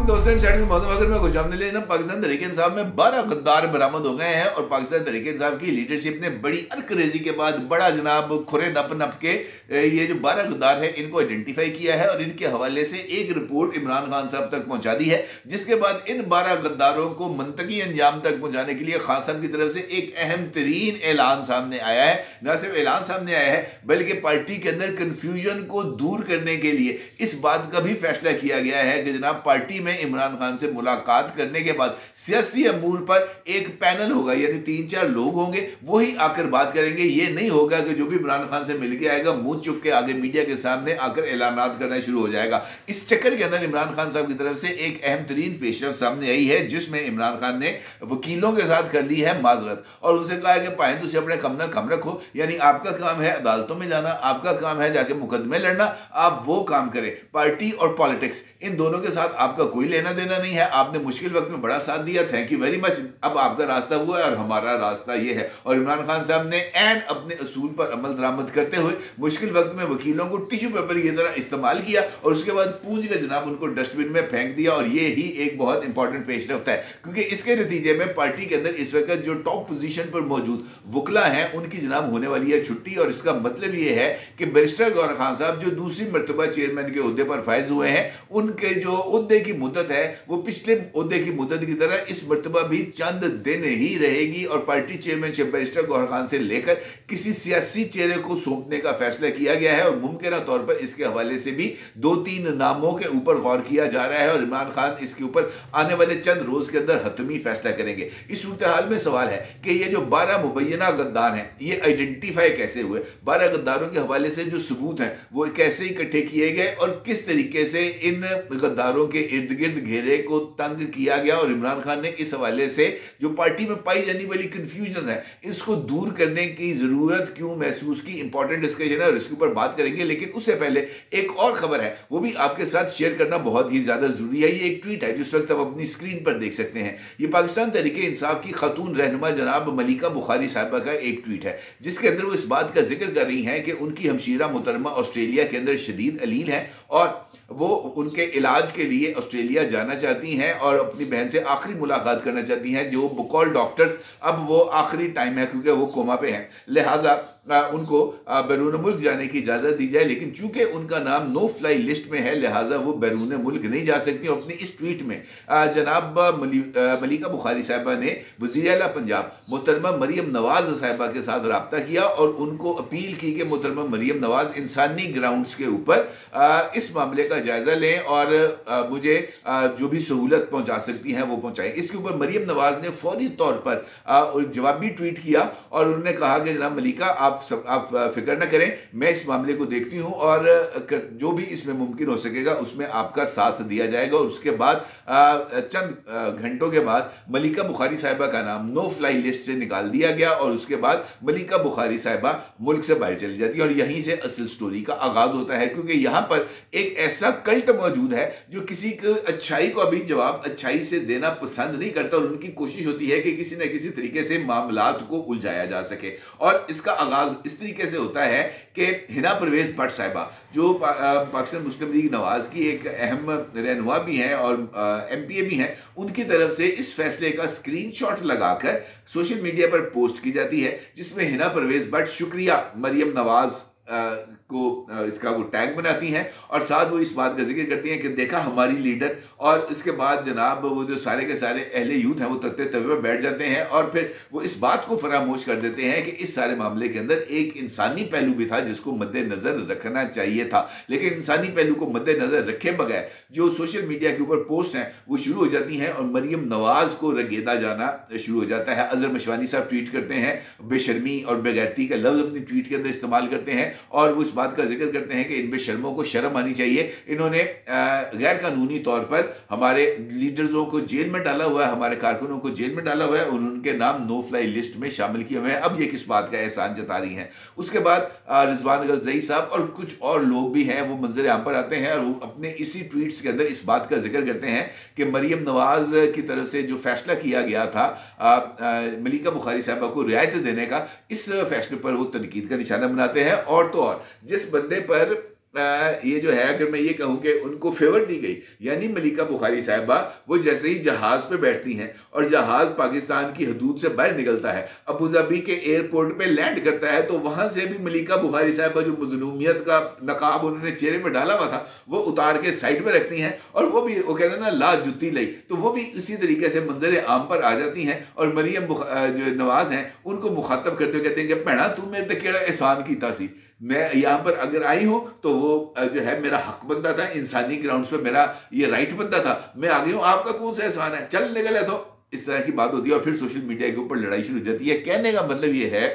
दोस्तों साइड में अगर मैं कुछ सामने लेना पाकिस्तान तहरीक इंसाफ में 12 गद्दार बरामद हो गए हैं और पाकिस्तान तहरीक इंसाफ की लीडरशिप ने बड़ी अरकरेजी के बाद बड़ा जनाब खुरे नप नप के ये जो 12 गद्दार हैं इनको आइडेंटिफाई किया है और इनके हवाले से एक रिपोर्ट इमरान खान साहब तक पहुंचा दी है, जिसके बाद इन 12 गद्दारों को मंतकी अंजाम तक पहुंचाने के लिए खान साहब की तरफ से एक अहम तरीन ऐलान सामने आया है। न सिर्फ ऐलान सामने आया है बल्कि पार्टी के अंदर कंफ्यूजन को दूर करने के लिए इस बात का भी फैसला किया गया है कि जनाब पार्टी में इमरान खान से मुलाकात करने के बाद सियासी अमूर पर एक पैनल होगा, यानी 3-4 लोग होंगे, वही आकर बात करेंगे। ये नहीं होगा कि जो भी इमरान खान से मिल के आएगा मुंह चुप के आगे मीडिया के सामने आकर ऐलानात करना शुरू हो जाएगा। इस चक्कर के अंदर इमरान खान साहब की तरफ से एक अहम तरीन पेशरफ सामने आई है, जिसमें इमरान खान ने वकीलों के साथ कर ली है माजरत और उनसे कहा कि पाए तुझे अपने कम रखो, यानी आपका काम है अदालतों में जाना, आपका काम है जाके मुकदमे लड़ना, आप वो काम करें। पार्टी और पॉलिटिक्स इन दोनों के साथ आपका कोई लेना देना नहीं है। आपने मुश्किल वक्त में बड़ा साथ दिया, थैंक यू वेरी मच। अब आपका रास्ता हुआ है और हमारा रास्ता ये है। और इमरान खान साहब ने एन अपने असूल पर अमल दरामद करते हुए मुश्किल वक्त में वकीलों को टिश्यू पेपर की तरह इस्तेमाल किया और उसके बाद पूंछ के जनाब उनको डस्टबिन में फेंक दिया। और ये ही एक बहुत इंपॉर्टेंट पेशरफ्त है, क्योंकि इसके नतीजे में पार्टी के अंदर इस वक्त जो टॉप पोजीशन पर मौजूद वकला हैं उनकी जनाब होने वाली है छुट्टी। और इसका मतलब ये है कि बैरिस्टर गौहर खान साहब जो दूसरी मरतबा चेयरमैन के ओहदे पर फायज हुए हैं, उनके जो ओहदे की मुद्दत है वो पिछले ओहदे की मुद्दत की तरह इस मरतबा भी चंद दिन ही रहेगी और party chairmanship barrister Gauhar Khan से लेकर किसी सियासी चेहरे को सौंपने का फैसला किया गया है। और मुमकिन तौर पर इसके हवाले से भी 2-3 नामों के ऊपर गौर किया जा रहा है और इमरान खान इसके ऊपर आने वाले चंद रोज के अंदर हतमी फैसला करेंगे। इस सूरत हाल में सवाल है कि ये जो 12 मुबैना गद्दार हैं ये आइडेंटिफाई कैसे हुए, 12 गद्दारों के हवाले से जो सबूत हैं वो कैसे इकट्ठे किए गए और किस तरीके से इन गद्दारों के इर्द गिर्द घेरे को तंग किया गया। और इमरान खान ने इस हवाले से जो पार्टी में पाई जाने वाली कंफ्यूजन है इसको दूर करने की जरूरत क्यों महसूस की, इंपॉर्टेंट डिस्कशन है और इसके ऊपर बात करेंगे। लेकिन उससे पहले एक और खबर है वो भी आपके साथ शेयर करना बहुत ही ज्यादा जरूरी है। ये एक ट्वीट है जिस वक्त आप अपनी स्क्रीन पर देख सकते हैं। ये पाकिस्तान तहरीक इंसाफ की खातून रहनुमा जनाब मलिका बुखारी साहिबा का एक ट्वीट है, जिसके अंदर वो इस बात का जिक्र कर रही हैं कि उनकी हमशीरा मोहतरमा ऑस्ट्रेलिया के अंदर शदीद अलील है और वो उनके इलाज के लिए ऑस्ट्रेलिया जाना चाहती हैं और अपनी बहन से आखिरी मुलाकात करना चाहती हैं। जो बुकॉल डॉक्टर्स अब वो आखिरी टाइम है क्योंकि वो कोमा पे हैं, लिहाजा उनको बैरून मुल्क जाने की इजाज़त दी जाए। लेकिन चूंकि उनका नाम नो फ्लाई लिस्ट में है लिहाजा वो बैरून मुल्क नहीं जा सकती। अपनी इस ट्वीट में जनाब मलिका बुखारी साहिबा ने वज़ीर आला पंजाब मोहतरमा मरियम नवाज साहिबा के साथ रब्ता किया और उनको अपील की कि मोहतरमा मरियम नवाज इंसानी ग्राउंड्स के ऊपर इस मामले का जायजा लें और मुझे जो भी सहूलत पहुंचा सकती हैं वो पहुंचाएं। इसके ऊपर मरियम नवाज ने फौरी तौर पर जवाबी ट्वीट किया और उन्होंने कहा कि जनाब मलिका आप फिक्र न करें, मैं इस मामले को देखती हूं और जो भी इसमें मुमकिन हो सकेगा उसमें आपका साथ दिया जाएगा। और उसके बाद चंद घंटों के बाद मलिका बुखारी साहिबा का नाम नो फ्लाई लिस्ट से निकाल दिया गया और उसके बाद मलिका बुखारी साहिबा मुल्क से बाहर चली जाती है। और यहीं से असल स्टोरी का आगाज होता है, क्योंकि यहां पर एक ऐसा कल्ट मौजूद है जो किसी की अच्छाई को अभी जवाब अच्छाई से देना पसंद नहीं करता और उनकी कोशिश होती है कि किसी न किसी तरीके से मामलात को उलझाया जा सके। और इसका आगाज इस तरीके से होता है कि हिना परवेज भट्ट साहिबा जो पाकिस्तान मुस्लिम लीग नवाज की एक अहम रहनुमा भी हैं और एमपीए भी हैं, उनकी तरफ से इस फैसले का स्क्रीनशॉट लगाकर सोशल मीडिया पर पोस्ट की जाती है, जिसमें हिना परवेज भट्ट शुक्रिया मरियम नवाज को इसका वो टैग बनाती हैं और साथ वो इस बात का जिक्र करती हैं कि देखा हमारी लीडर। और इसके बाद जनाब वो जो सारे के सारे अहले यूथ हैं वो तख्ते तवे पर बैठ जाते हैं और फिर वो इस बात को फरामोश कर देते हैं कि इस सारे मामले के अंदर एक इंसानी पहलू भी था जिसको मद्देनजर रखना चाहिए था। लेकिन इंसानी पहलू को मद्देनजर रखे बगैर जो सोशल मीडिया के ऊपर पोस्ट हैं वो शुरू हो जाती हैं और मरियम नवाज को रगेदा जाना शुरू हो जाता है। अजहर मशवानी साहब ट्वीट करते हैं, बेशर्मी और बेगैरती का लफ्ज अपनी ट्वीट के अंदर इस्तेमाल करते हैं और वो इस बात का जिक्र करते हैं कि इन बेशर्मों को शर्म आनी चाहिए, इन्होंने गैर कानूनी तौर पर हमारे लीडर्सों को जेल में डाला हुआ है, हमारे कारकुनों को जेल में डाला हुआ है और उनके नाम नो फ्लाई लिस्ट में शामिल किए हुए हैं। अब ये किस बात का एहसान जता रही हैं। उसके बाद रिजवान गलजई साहब और कुछ और लोग भी हैं वो मंजर आम पर आते हैं और वो अपने इसी ट्वीट्स के अंदर इस बात का जिक्र करते हैं कि मरियम नवाज की तरफ से जो फैसला किया गया था मलिका बुखारी साहबा को रियायत देने का, इस फैसले पर वो तनकीद का निशाना बनाते हैं। और तो और जिस बंदे पर ये जो है, अगर मैं ये कहूँ कि उनको फेवर दी गई, यानी मलिका बुखारी साहिबा वो जैसे ही जहाज़ पे बैठती हैं और जहाज़ पाकिस्तान की हदूद से बाहर निकलता है, अबू धाबी के एयरपोर्ट पे लैंड करता है, तो वहाँ से भी मलिका बुखारी साहिबा जो मज़लूमियत का नकाब उन्होंने चेहरे पर डाला हुआ था वो उतार के साइड पर रखती हैं, और वो भी वो कहते हैं ना ला जुत्ती लई, तो वो भी इसी तरीके से मंजर आम पर आ जाती हैं और मरियम जो नवाज हैं उनको मुखातब करते हुए कहते हैं कि भैना तू मेरे ते केड़ा एहसान कीता सी, मैं यहाँ पर अगर आई हूँ तो वो जो है मेरा हक बनता था, इंसानी ग्राउंड्स पे मेरा ये राइट बनता था, मैं आ गई हूँ, आपका कौन सा एहसान है, चल निकल है। तो इस तरह की बात होती है और फिर सोशल मीडिया के ऊपर लड़ाई शुरू हो जाती है। कहने का मतलब ये है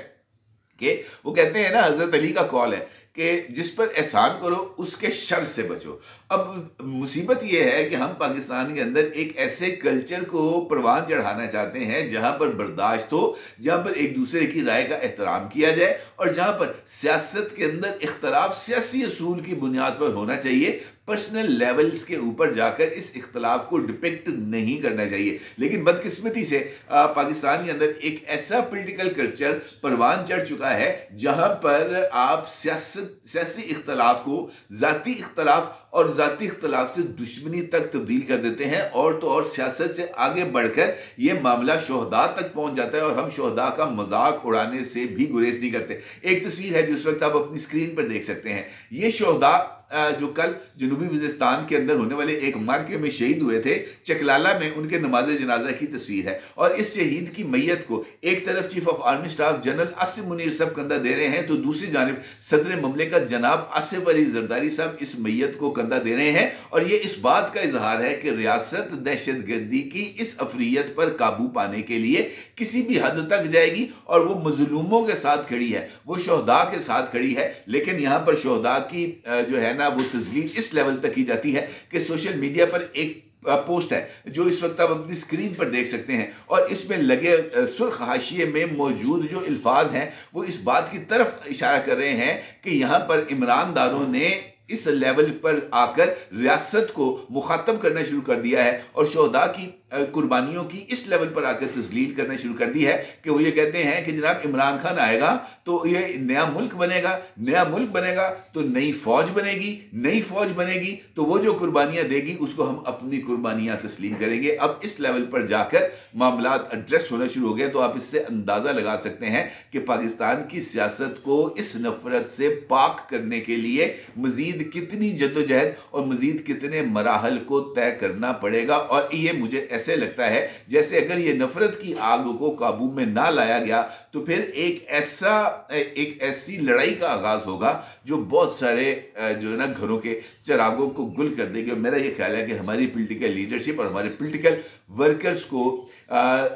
कि वो कहते हैं ना, हजरत अली का कौल है कि जिस पर एहसान करो उसके शर से बचो। अब मुसीबत यह है कि हम पाकिस्तान के अंदर एक ऐसे कल्चर को परवान चढ़ाना चाहते हैं जहां पर बर्दाश्त हो, जहां पर एक दूसरे की राय का एहतराम किया जाए और जहां पर सियासत के अंदर इख्तलाफ सियासी असूल की बुनियाद पर होना चाहिए, पर्सनल लेवल्स के ऊपर जाकर इस इख्तलाफ को डिपिक्ट नहीं करना चाहिए। लेकिन बदकिस्मती से पाकिस्तान के अंदर एक ऐसा पॉलिटिकल कल्चर परवान चढ़ चुका है जहां पर आप सियासी इख्तलाफ को ज़ाती इख्तलाफ और ज़ाती इख्तलाफ से दुश्मनी तक तब्दील कर देते हैं, और तो और सियासत से आगे बढ़कर यह मामला शोहदा तक पहुंच जाता है और हम शोहदा का मजाक उड़ाने से भी गुरेज नहीं करते। एक तस्वीर है जो इस वक्त आप अपनी स्क्रीन पर देख सकते हैं, ये शोहदा जो कल जनूबी वज़ीरिस्तान के अंदर होने वाले एक मार्के में शहीद हुए थे, चकलाला में उनके नमाज जनाजा की तस्वीर है। और इस शहीद की मैयत को एक तरफ chief of army staff general Asif Munir साहब कंधा दे रहे हैं, तो दूसरी जानिब सदर ममलिकत जनाब आसिफ अली जरदारी साहब इस मैयत को कंधा दे रहे हैं। और ये इस बात का इजहार है कि रियासत दहशत गर्दी की इस अफरियत पर काबू पाने के लिए किसी भी हद तक जाएगी और वो मजलूमों के साथ खड़ी है, वो शोहदा के साथ खड़ी है। लेकिन यहाँ पर शोहदा की जो है ना वो तजलील इस लेवल तक की जाती है कि सोशल मीडिया पर एक पोस्ट है जो इस वक्त आप अपनी स्क्रीन पर देख सकते हैं, और इसमें लगे सुर्ख हाशिए में मौजूद जो अल्फाज हैं वो इस बात की तरफ इशारा कर रहे हैं कि यहाँ पर इमरानदारों ने इस लेवल पर आकर रियासत को मुखातब करना शुरू कर दिया है और शोहदा की कुर्बानियों की इस लेवल पर आकर तस्लील करना शुरू कर दी है कि वो ये कहते हैं कि जनाब इमरान खान आएगा तो ये नया मुल्क बनेगा, नया मुल्क बनेगा तो नई फौज बनेगी, नई फौज बनेगी तो वो जो कुर्बानियां देगी उसको हम अपनी कुर्बानियां तस्लीम करेंगे। अब इस लेवल पर जाकर मामला एड्रेस होना शुरू हो गए, तो आप इससे अंदाजा लगा सकते हैं कि पाकिस्तान की सियासत को इस नफरत से पाक करने के लिए मजीद कितनी जद्दोजहद और मजीद कितने मराहल को तय करना पड़ेगा। और ये मुझे ऐसे लगता है जैसे अगर ये नफरत की आग को काबू में ना लाया गया तो फिर एक ऐसी लड़ाई का आगाज होगा जो बहुत सारे जो है ना घरों के चिरागों को गुल कर देगी। और मेरा ये ख्याल है कि हमारी पॉलिटिकल लीडरशिप और हमारे पॉलिटिकल वर्कर्स को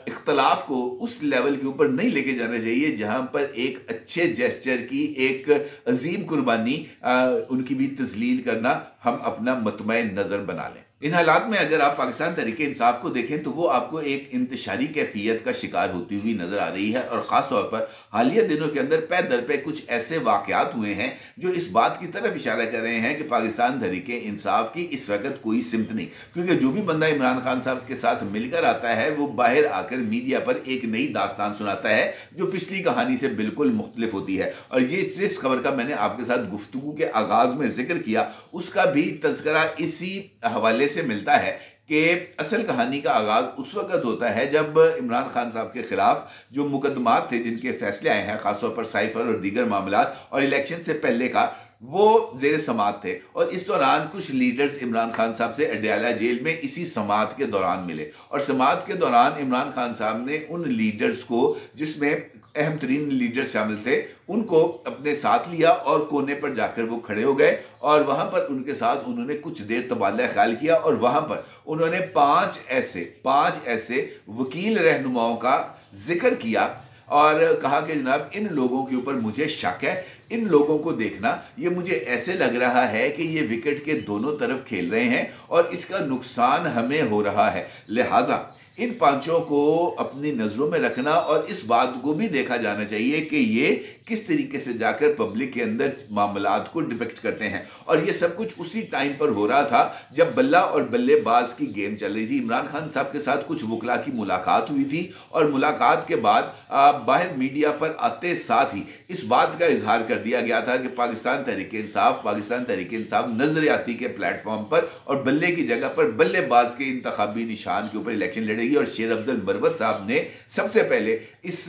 इख्तलाफ को उस लेवल के ऊपर नहीं लेके जाना चाहिए जहां पर एक अच्छे जेस्चर की, एक अजीम कुर्बानी उनकी भी तस्लील करना हम अपना मतमैन नजर बना लें। इन हालात में अगर आप पाकिस्तान तहरीक इंसाफ को देखें तो वो आपको एक इंतशारी कैफियत का शिकार होती हुई नजर आ रही है, और ख़ास तौर पर हालिया दिनों के अंदर पै दर पे कुछ ऐसे वाक़यात हुए हैं जो इस बात की तरफ इशारा कर रहे हैं कि पाकिस्तान तहरीक इंसाफ की इस वक्त कोई सिमत नहीं, क्योंकि जो भी बंदा इमरान खान साहब के साथ मिलकर आता है वो बाहर आकर मीडिया पर एक नई दास्तान सुनाता है जो पिछली कहानी से बिल्कुल मुख्तलिफ होती है। और ये जिस खबर का मैंने आपके साथ गुफ्तगू के आगाज़ में जिक्र किया उसका भी तज़किरा इसी हवाले से मिलता है कि असल कहानी का आगाज उस वक्त होता है जब इमरान खान साहब के खिलाफ जो मुकदमात थे जिनके फैसले आए हैं, खासतौर पर साइफर और दीगर मामलात और इलेक्शन से पहले का, वो जेर समात थे। और इस दौरान कुछ लीडर्स इमरान खान साहब से अडयाला जेल में इसी समात के दौरान मिले, और समात के दौरान इमरान खान साहब ने उन लीडर्स को, जिसमें अहम तरीन लीडर्स शामिल थे, उनको अपने साथ लिया और कोने पर जाकर वो खड़े हो गए और वहां पर उनके साथ उन्होंने कुछ देर तबादला ख्याल किया और वहां पर उन्होंने पांच ऐसे वकील रहनुमाओं का जिक्र किया और कहा कि जनाब इन लोगों के ऊपर मुझे शक है, इन लोगों को देखना, ये मुझे ऐसे लग रहा है कि ये विकेट के दोनों तरफ खेल रहे हैं और इसका नुकसान हमें हो रहा है, लिहाजा इन पांचों को अपनी नज़रों में रखना और इस बात को भी देखा जाना चाहिए कि ये किस तरीके से जाकर पब्लिक के अंदर मामलात को डिपेक्ट करते हैं। और ये सब कुछ उसी टाइम पर हो रहा था जब बल्ला और बल्लेबाज की गेम चल रही थी। इमरान खान साहब के साथ कुछ वकला की मुलाकात हुई थी और मुलाकात के बाद बाहर मीडिया पर आते साथ ही इस बात का इजहार कर दिया गया था कि पाकिस्तान तहरीक इंसाफ नजरियाती के प्लेटफॉर्म पर और बल्ले की जगह पर बल्लेबाज के इंतखाबी निशान के ऊपर इलेक्शन लड़ेगी। और शेर अफजल मरवत साहब ने सबसे पहले इस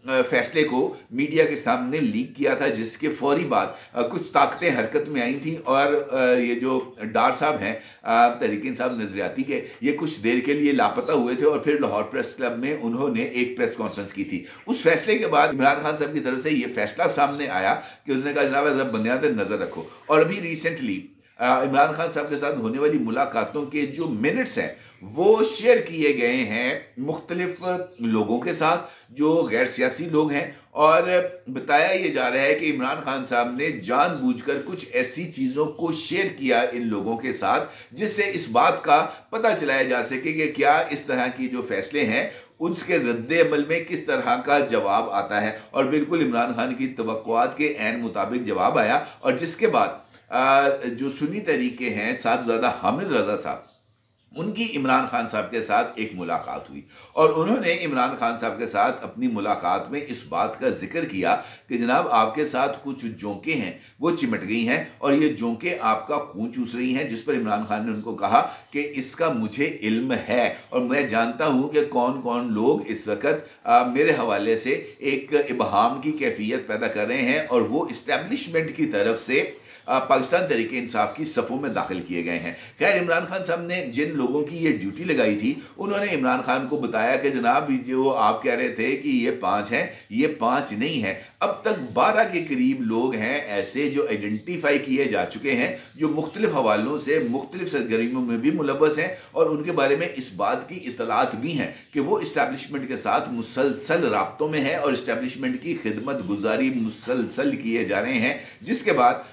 फैसले को मीडिया के सामने लीक किया था, जिसके फौरी बाद कुछ ताकतें हरकत में आई थी और ये जो डार साहब हैं तहरीक इंसाफ नजरियाती के, ये कुछ देर के लिए लापता हुए थे और फिर लाहौर प्रेस क्लब में उन्होंने एक प्रेस कॉन्फ्रेंस की थी। उस फैसले के बाद इमरान खान साहब की तरफ से ये फैसला सामने आया कि उन्होंने कहा जनाब जरा बुनियाद नजर रखो। और अभी रिसेंटली इमरान खान साहब के साथ होने वाली मुलाकातों के जो मिनट्स हैं वो शेयर किए गए हैं मुख्तलिफ लोगों के साथ जो गैर सियासी लोग हैं, और बताया ये जा रहा है कि इमरान खान साहब ने जानबूझकर कुछ ऐसी चीज़ों को शेयर किया इन लोगों के साथ जिससे इस बात का पता चलाया जा सके कि क्या इस तरह की जो फैसले हैं उसके रद्दे अमल में किस तरह का जवाब आता है। और बिल्कुल इमरान खान की तवक्कुआत के ऐन मुताबिक जवाब आया, और जिसके बाद जो सुन्नी तरीके हैं साहबजादा हामिद रजा साहब, उनकी इमरान खान साहब के साथ एक मुलाकात हुई और उन्होंने इमरान खान साहब के साथ अपनी मुलाकात में इस बात का जिक्र किया कि जनाब आपके साथ कुछ जोंकें हैं वो चिमट गई हैं और ये जोंकें आपका खून चूस रही हैं, जिस पर इमरान खान ने उनको कहा कि इसका मुझे इल्म है और मैं जानता हूं कि कौन कौन लोग इस वक्त मेरे हवाले से एक इबहाम की कैफियत पैदा कर रहे हैं और वो इस्टेब्लिशमेंट की तरफ से पाकिस्तान तहरीक इंसाफ की सफ़ों में दाखिल किए गए हैं। खैर इमरान खान साहब ने जिन लोगों की ये ड्यूटी लगाई थी उन्होंने इमरान खान को बताया कि जनाब जो आप कह रहे थे कि ये 5 हैं, ये 5 नहीं है, अब तक 12 के करीब लोग हैं ऐसे जो आइडेंटिफाई किए जा चुके हैं जो मुख्तलिफ हवालों से मुख्तलिफ सरगर्मियों में भी मुलव्वस हैं और उनके बारे में इस बात की इतलात भी हैं कि वो इस्टेब्लिशमेंट के साथ मुसलसल राब्तों में है और इस्टेब्लिशमेंट की खिदमत गुजारी मुसलसल किए जा रहे हैं। जिसके बाद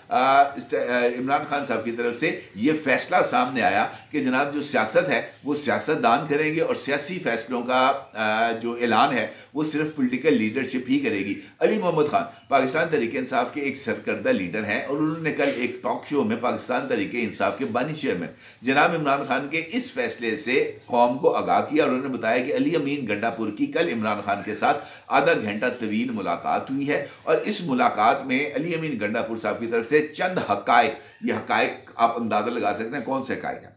इमरान खान साहब की तरफ से ये फैसला सामने आया कि जनाब जो सियासत है वो सियासतदान करेंगे और सियासी फैसलों का जो ऐलान है वो सिर्फ पॉलिटिकल लीडरशिप ही करेगी। अली मोहम्मद खान पाकिस्तान तहरीक इंसाफ के एक सरकर्दा लीडर हैं और उन्होंने कल एक टॉक शो में पाकिस्तान तहरीक इंसाफ के बानी चेयरमैन जनाब इमरान खान के इस फैसले से कौम को आगाह किया और उन्होंने बताया कि अली अमीन गंडापुर की कल इमरान खान के साथ आधा घंटा तवील मुलाकात हुई है और इस मुलाकात में अली अमीन गंडापुर साहब की तरफ से चंद हकायक, ये हकायक आप अंदाजा लगा सकते हैं कौन से हकायक हैं,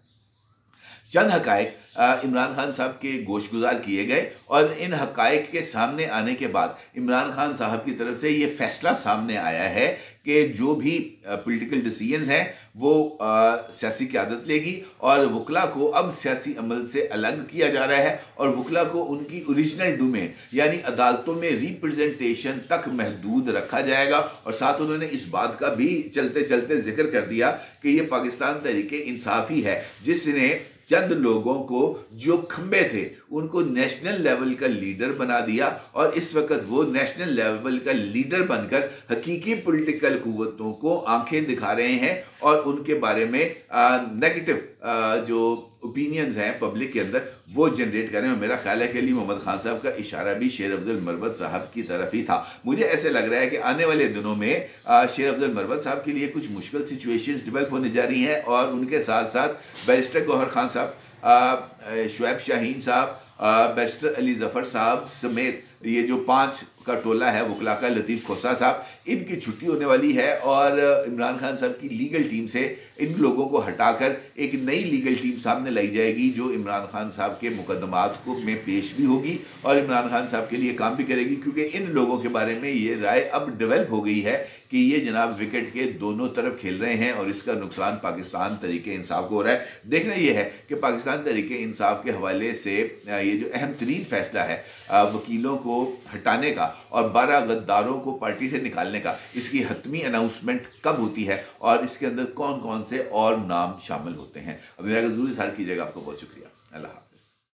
चंद हकायक इमरान खान साहब के गोशगुजार किए गए और इन हकायक के सामने आने के बाद इमरान खान साहब की तरफ से ये फैसला सामने आया है कि जो भी पॉलिटिकल डिसीजंस हैं वो सियासी क़यादत लेगी और वकला को अब सियासी अमल से अलग किया जा रहा है और वकला को उनकी ओरिजिनल डोमेन यानी अदालतों में रिप्रेजेंटेशन तक महदूद रखा जाएगा। और साथ उन्होंने इस बात का भी चलते चलते जिक्र कर दिया कि ये पाकिस्तान तहरीक इंसाफ ही है जिसने चंद लोगों को जो खंबे थे उनको नेशनल लेवल का लीडर बना दिया और इस वक्त वो नेशनल लेवल का लीडर बनकर हकीकी पॉलिटिकल कुव्वतों को आंखें दिखा रहे हैं और उनके बारे में नेगेटिव जो ओपिनियंस हैं पब्लिक के अंदर वो जनरेट करें। और मेरा ख्याल है कि अली मोहम्मद खान साहब का इशारा भी शेर अफजल मरवत साहब की तरफ ही था। मुझे ऐसे लग रहा है कि आने वाले दिनों में शेर अफजल मरवत साहब के लिए कुछ मुश्किल सिचुएशंस डेवलप होने जा रही हैं और उनके साथ साथ बैरिस्टर गौहर खान साहब, शुएब शाहीन साहब, बैरिस्टर अली जफ़र साहब समेत ये जो 5 का टोला है वकला का, लतीफ़ खोसा साहब, इनकी छुट्टी होने वाली है और इमरान खान साहब की लीगल टीम से इन लोगों को हटाकर एक नई लीगल टीम सामने लाई जाएगी जो इमरान खान साहब के मुकदमात को में पेश भी होगी और इमरान खान साहब के लिए काम भी करेगी, क्योंकि इन लोगों के बारे में ये राय अब डेवलप हो गई है कि ये जनाब विकेट के दोनों तरफ खेल रहे हैं और इसका नुकसान पाकिस्तान तहरीक इंसाफ को हो रहा है। देखना ये है कि पाकिस्तान तहरीक इंसाफ के हवाले से ये जो अहम तरीन फैसला है वकीलों को हटाने का और 12 गद्दारों को पार्टी से निकालने का, इसकी हतमी अनाउंसमेंट कब होती है और इसके अंदर कौन कौन से और नाम शामिल होते हैं। अब मेरा जरूर इज़हार कीजिएगा। आपको बहुत शुक्रिया। अल्लाह।